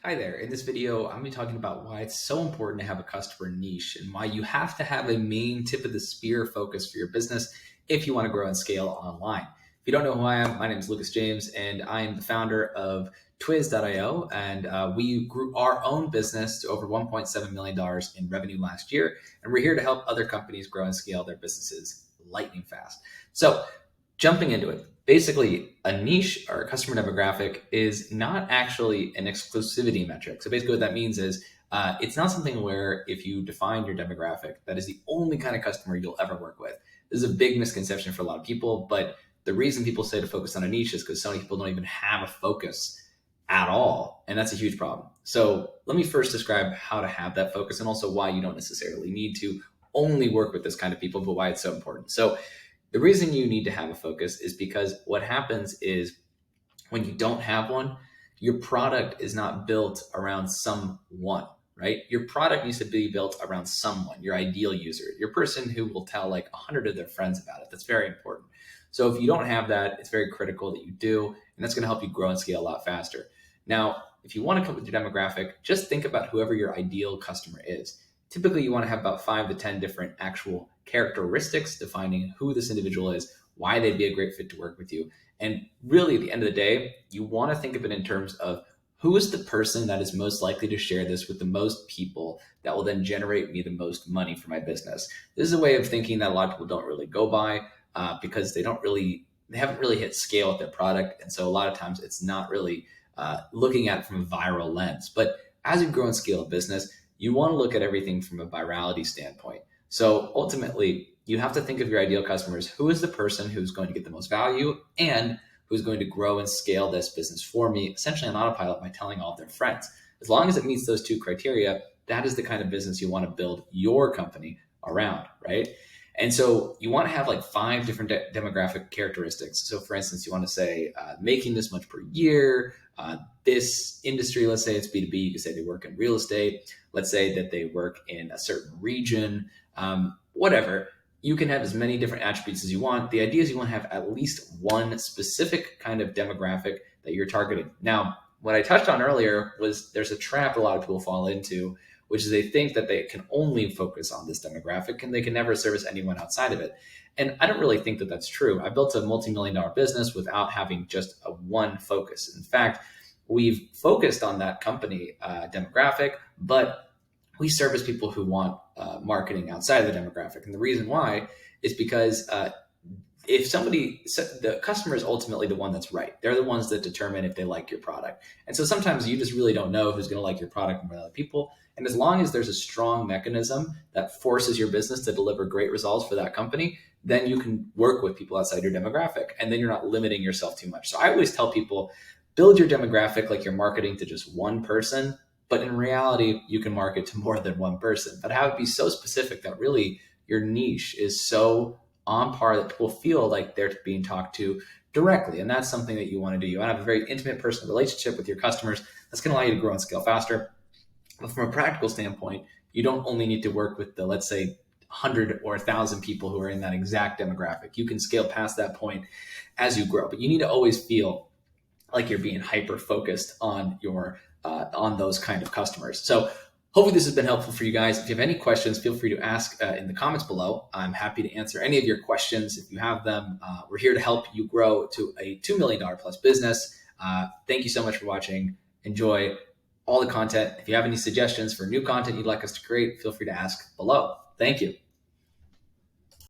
Hi there. In this video, I'm going to be talking about why it's so important to have a customer niche and why you have to have a main tip of the spear focus for your business if you want to grow and scale online. If you don't know who I am, my name is Lucas James, and I am the founder of Twiz.io, and we grew our own business to over $1.7 million in revenue last year, and we're here to help other companies grow and scale their businesses lightning fast. So jumping into it, basically a niche or a customer demographic is not actually an exclusivity metric. So basically what that means is it's not something where if you define your demographic, that is the only kind of customer you'll ever work with. This is a big misconception for a lot of people, but the reason people say to focus on a niche is because so many people don't even have a focus at all. And that's a huge problem. So let me first describe how to have that focus and also why you don't necessarily need to only work with this kind of people, but why it's so important. So the reason you need to have a focus is because what happens is when you don't have one, your product is not built around someone, right? Your product needs to be built around someone, your ideal user, your person who will tell like 100 of their friends about it. That's very important. So if you don't have that, it's very critical that you do, and that's going to help you grow and scale a lot faster. Now, if you want to come up with your demographic, just think about whoever your ideal customer is. Typically, you want to have about 5 to 10 different actual characteristics defining who this individual is, why they'd be a great fit to work with you. And really, at the end of the day, you want to think of it in terms of who is the person that is most likely to share this with the most people that will then generate me the most money for my business. This is a way of thinking that a lot of people don't really go by because they haven't really hit scale with their product. And so a lot of times it's not really looking at it from a viral lens. But as you grow and scale a business, you want to look at everything from a virality standpoint. So ultimately, you have to think of your ideal customers. Who is the person who's going to get the most value and who's going to grow and scale this business for me, essentially on autopilot by telling all of their friends. As long as it meets those 2 criteria, that is the kind of business you want to build your company around, right? And so you want to have like 5 different demographic characteristics. So for instance, you want to say making this much per year, this industry, let's say it's B2B, you could say they work in real estate. Let's say that they work in a certain region, whatever. You can have as many different attributes as you want. The idea is you want to have at least one specific kind of demographic that you're targeting. Now, what I touched on earlier was there's a trap a lot of people fall into, which is they think that they can only focus on this demographic and they can never service anyone outside of it. And I don't really think that that's true. I built a multi-million-dollar business without having just a one focus. In fact, we've focused on that company demographic, but we service people who want marketing outside of the demographic. And the reason why is because the customer is ultimately the one that's right. They're the ones that determine if they like your product. And so sometimes you just really don't know who's going to like your product more than other people. And as long as there's a strong mechanism that forces your business to deliver great results for that company, then you can work with people outside your demographic. And then you're not limiting yourself too much. So I always tell people, build your demographic like you're marketing to just one person. But in reality, you can market to more than one person. But have it be so specific that really your niche is so on par that people feel like they're being talked to directly. And that's something that you want to do. You want to have a very intimate personal relationship with your customers. That's going to allow you to grow and scale faster. But from a practical standpoint, you don't only need to work with the, let's say, 100 or 1,000 people who are in that exact demographic. You can scale past that point as you grow. But you need to always feel like you're being hyper-focused on on those kind of customers. So hopefully this has been helpful for you guys. If you have any questions, feel free to ask in the comments below. I'm happy to answer any of your questions if you have them. We're here to help you grow to a $2 million plus business. Thank you so much for watching. Enjoy all the content. If you have any suggestions for new content you'd like us to create, feel free to ask below. Thank you.